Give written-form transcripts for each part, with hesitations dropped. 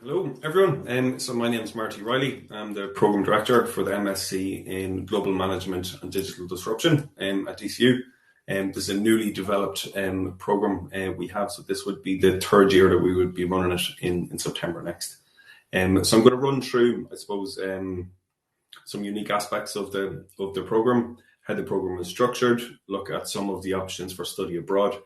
Hello, everyone. So my name is Marty Riley. I'm the Programme Director for the MSc in Global Management and Digital Disruption at DCU. This is a newly developed programme we have, so this would be the third year that we would be running it in September next. So I'm going to run through, I suppose, some unique aspects of the programme, how the programme is structured, look at some of the options for study abroad,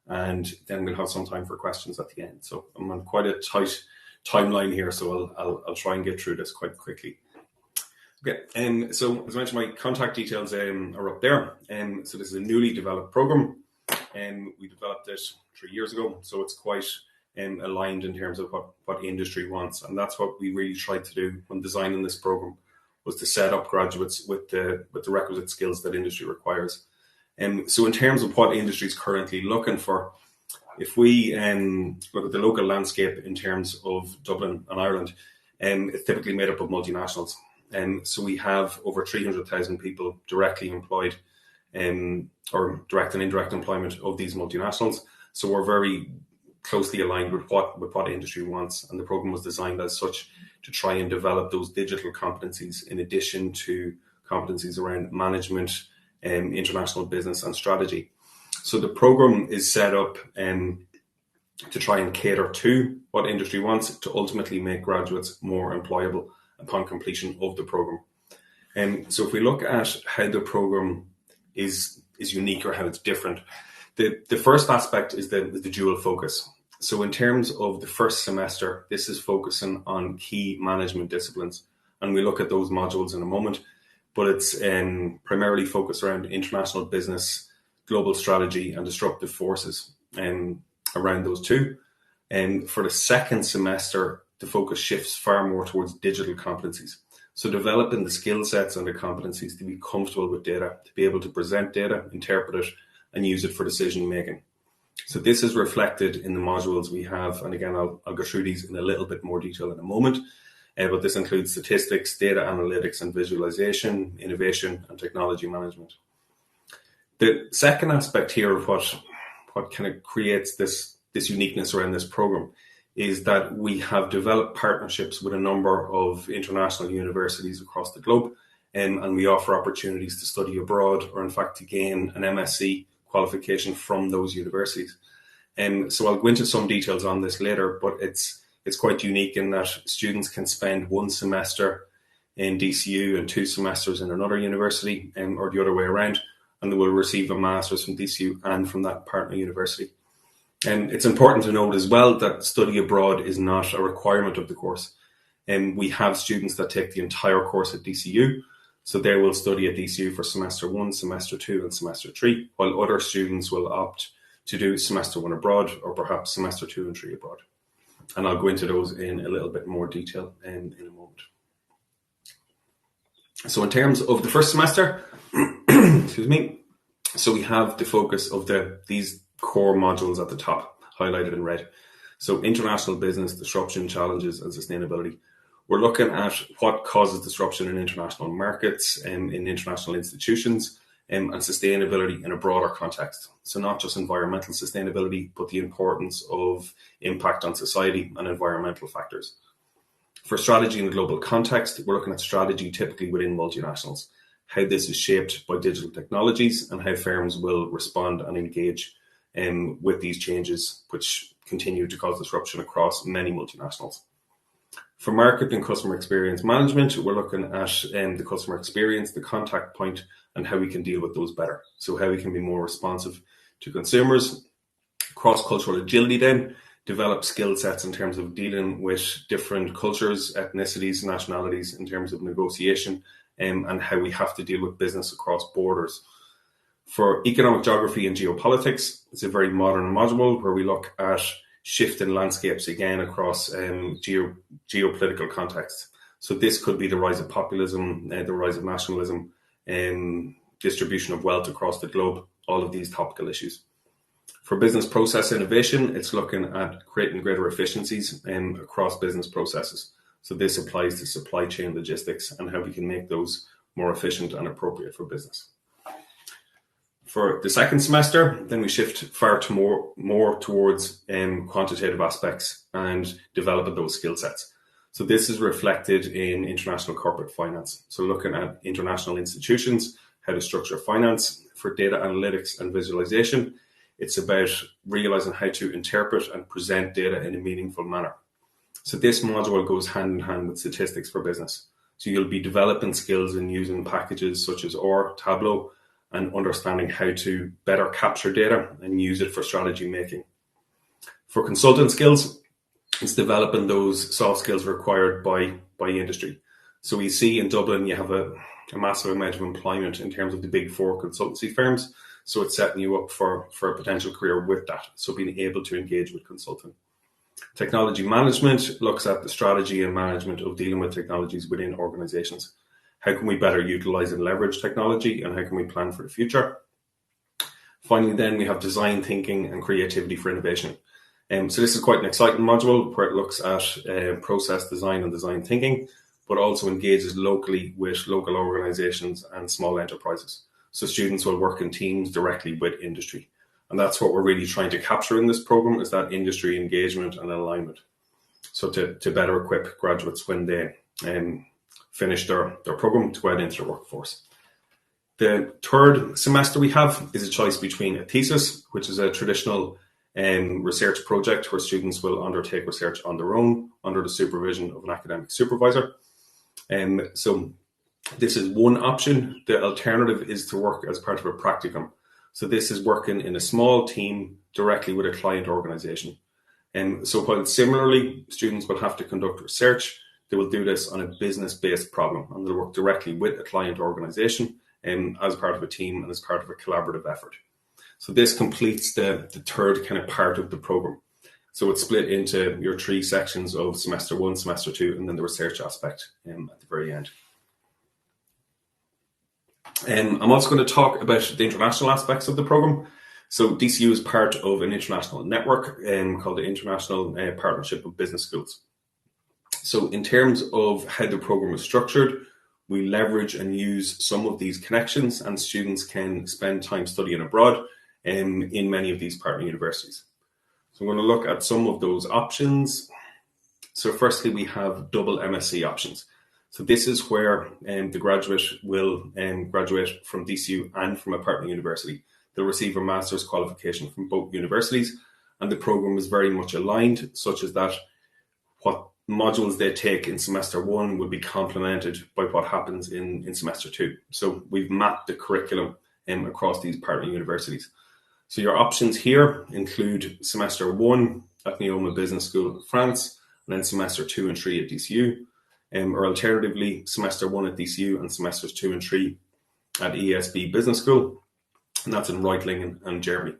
and then we'll have some time for questions at the end. So I'm on quite a tight timeline here, so I'll try and get through this quite quickly. Okay, so as I mentioned, my contact details are up there. So this is a newly developed program, and we developed it 3 years ago, so it's quite aligned in terms of what industry wants, and that's what we really tried to do when designing this program, was to set up graduates with the requisite skills that industry requires. So in terms of what industry is currently looking for, if we look at the local landscape in terms of Dublin and Ireland, it's typically made up of multinationals. So we have over 300,000 people directly employed, or direct and indirect employment of these multinationals. So we're very closely aligned with what industry wants, and the program was designed as such to try and develop those digital competencies in addition to competencies around management, international business and strategy. So the program is set up to try and cater to what industry wants, to ultimately make graduates more employable upon completion of the program. So if we look at how the program is unique, or how it's different, the first aspect is the dual focus. So in terms of the first semester, this is focusing on key management disciplines, and we look at those modules in a moment, but it's primarily focused around international business, global strategy and disruptive forces around those two. And for the second semester, the focus shifts far more towards digital competencies. So developing the skill sets and the competencies to be comfortable with data, to be able to present data, interpret it, and use it for decision making. So this is reflected in the modules we have. And again, I'll go through these in a little bit more detail in a moment. But this includes statistics, data analytics and visualization, innovation and technology management. The second aspect here of what kind of creates this uniqueness around this program is that we have developed partnerships with a number of international universities across the globe, and we offer opportunities to study abroad, or in fact to gain an MSc qualification from those universities. So I'll go into some details on this later, but it's quite unique in that students can spend one semester in DCU and 2 semesters in another university, or the other way around, and they will receive a master's from DCU and from that partner university. And it's important to note as well that study abroad is not a requirement of the course. And we have students that take the entire course at DCU, so they will study at DCU for semester 1, semester 2 and semester 3, while other students will opt to do semester 1 abroad, or perhaps semester 2 and 3 abroad. And I'll go into those in a little bit more detail in a moment. So in terms of the first semester, excuse me, so we have the focus of these core modules at the top, highlighted in red. So international business, disruption, challenges and sustainability. We're looking at what causes disruption in international markets and in international institutions, and sustainability in a broader context. So not just environmental sustainability, but the importance of impact on society and environmental factors. For strategy in a global context, we're looking at strategy typically within multinationals, how this is shaped by digital technologies and how firms will respond and engage with these changes, which continue to cause disruption across many multinationals. For market and customer experience management, we're looking at the customer experience, the contact point, and how we can deal with those better. So how we can be more responsive to consumers. Cross-cultural agility then, develop skill sets in terms of dealing with different cultures, ethnicities, nationalities in terms of negotiation, and how we have to deal with business across borders. For economic geography and geopolitics, it's a very modern module where we look at shifting landscapes again across geopolitical contexts. So this could be the rise of populism, the rise of nationalism, distribution of wealth across the globe, all of these topical issues. For business process innovation, it's looking at creating greater efficiencies across business processes. So this applies to supply chain logistics and how we can make those more efficient and appropriate for business. For the second semester, then we shift far to more towards quantitative aspects and developing those skill sets. So this is reflected in international corporate finance. So looking at international institutions, how to structure finance. For data analytics and visualization, it's about realizing how to interpret and present data in a meaningful manner. So this module goes hand in hand with statistics for business. So you'll be developing skills in using packages such as R, Tableau, and understanding how to better capture data and use it for strategy making. For consultant skills, it's developing those soft skills required by industry. So we see in Dublin, you have a massive amount of employment in terms of the big four consultancy firms. So it's setting you up for a potential career with that. So being able to engage with consulting. Technology management looks at the strategy and management of dealing with technologies within organizations. How can we better utilize and leverage technology, and how can we plan for the future? Finally, then we have design thinking and creativity for innovation. So this is quite an exciting module where it looks at process design and design thinking, but also engages locally with local organizations and small enterprises. So students will work in teams directly with industry. And that's what we're really trying to capture in this program, is that industry engagement and alignment. So to better equip graduates when they finish their program to go out into the workforce. The third semester we have is a choice between a thesis, which is a traditional research project where students will undertake research on their own under the supervision of an academic supervisor. So this is one option. The alternative is to work as part of a practicum. So this is working in a small team directly with a client organization. So while similarly, students will have to conduct research, they will do this on a business-based problem, and they'll work directly with a client organization as part of a team and as part of a collaborative effort. So this completes the third kind of part of the program. So it's split into your three sections of semester one, semester two, and then the research aspect at the very end. I'm also going to talk about the international aspects of the program. So DCU is part of an international network called the International Partnership of Business Schools. So in terms of how the program is structured, we leverage and use some of these connections, and students can spend time studying abroad in many of these partner universities. So I'm going to look at some of those options. So firstly, we have double MSc options. So this is where the graduate will graduate from DCU and from a partner university. They'll receive a master's qualification from both universities, and the program is very much aligned, such as that what modules they take in semester one will be complemented by what happens in semester two. So we've mapped the curriculum across these partner universities. So your options here include semester one at Neoma Business School in France, and then semester 2 and 3 at DCU, or alternatively semester 1 at DCU and semesters 2 and 3 at ESB Business School, and that's in Reutlingen and Germany.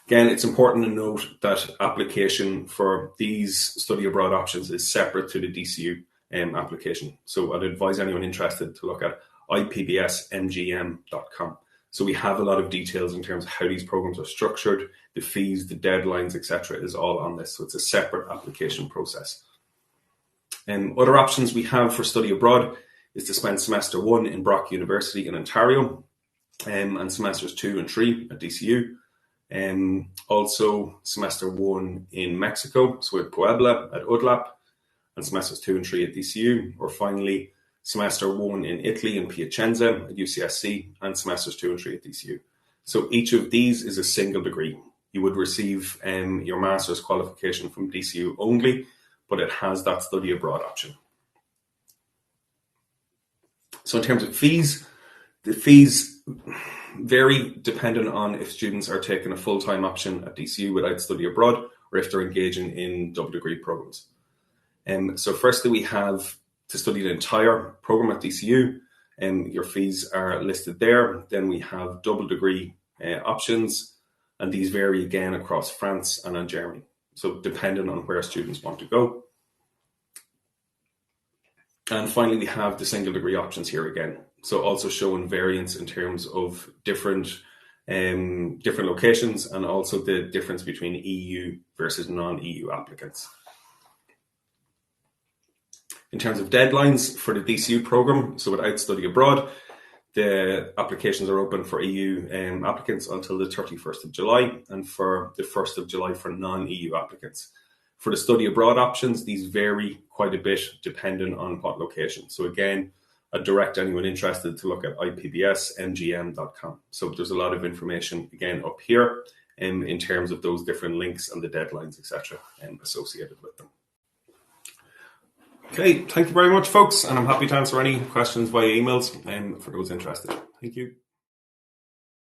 Again, it's important to note that application for these study abroad options is separate to the DCU application. So I'd advise anyone interested to look at ipbsmgm.com. So we have a lot of details in terms of how these programs are structured, the fees, the deadlines, etc. is all on this. So it's a separate application process. Other options we have for study abroad is to spend semester 1 in Brock University in Ontario, and semesters 2 and 3 at DCU. Also semester 1 in Mexico, so at Puebla at UDLAP, and semesters 2 and 3 at DCU, or finally semester 1 in Italy in Piacenza at UCSC, and semesters 2 and 3 at DCU. So each of these is a single degree. You would receive your master's qualification from DCU only, but it has that study abroad option. So in terms of fees, the fees vary depending on if students are taking a full-time option at DCU without study abroad, or if they're engaging in double degree programs. So firstly, we have to study the entire program at DCU, your fees are listed there. Then we have double degree options, and these vary again across France and in Germany. So depending on where students want to go. And finally, we have the single degree options here again. So also showing variance in terms of different locations, and also the difference between EU versus non-EU applicants. In terms of deadlines for the DCU program, so without study abroad, The applications are open for EU applicants until the 31st of July, and for the 1st of July for non-EU applicants. For the study abroad options, these vary quite a bit depending on what location. So again, I direct anyone interested to look at ipbsmgm.com. So there's a lot of information again up here in terms of those different links and the deadlines, etc., associated with them. Okay, thank you very much, folks, and I'm happy to answer any questions via emails for those interested. Thank you.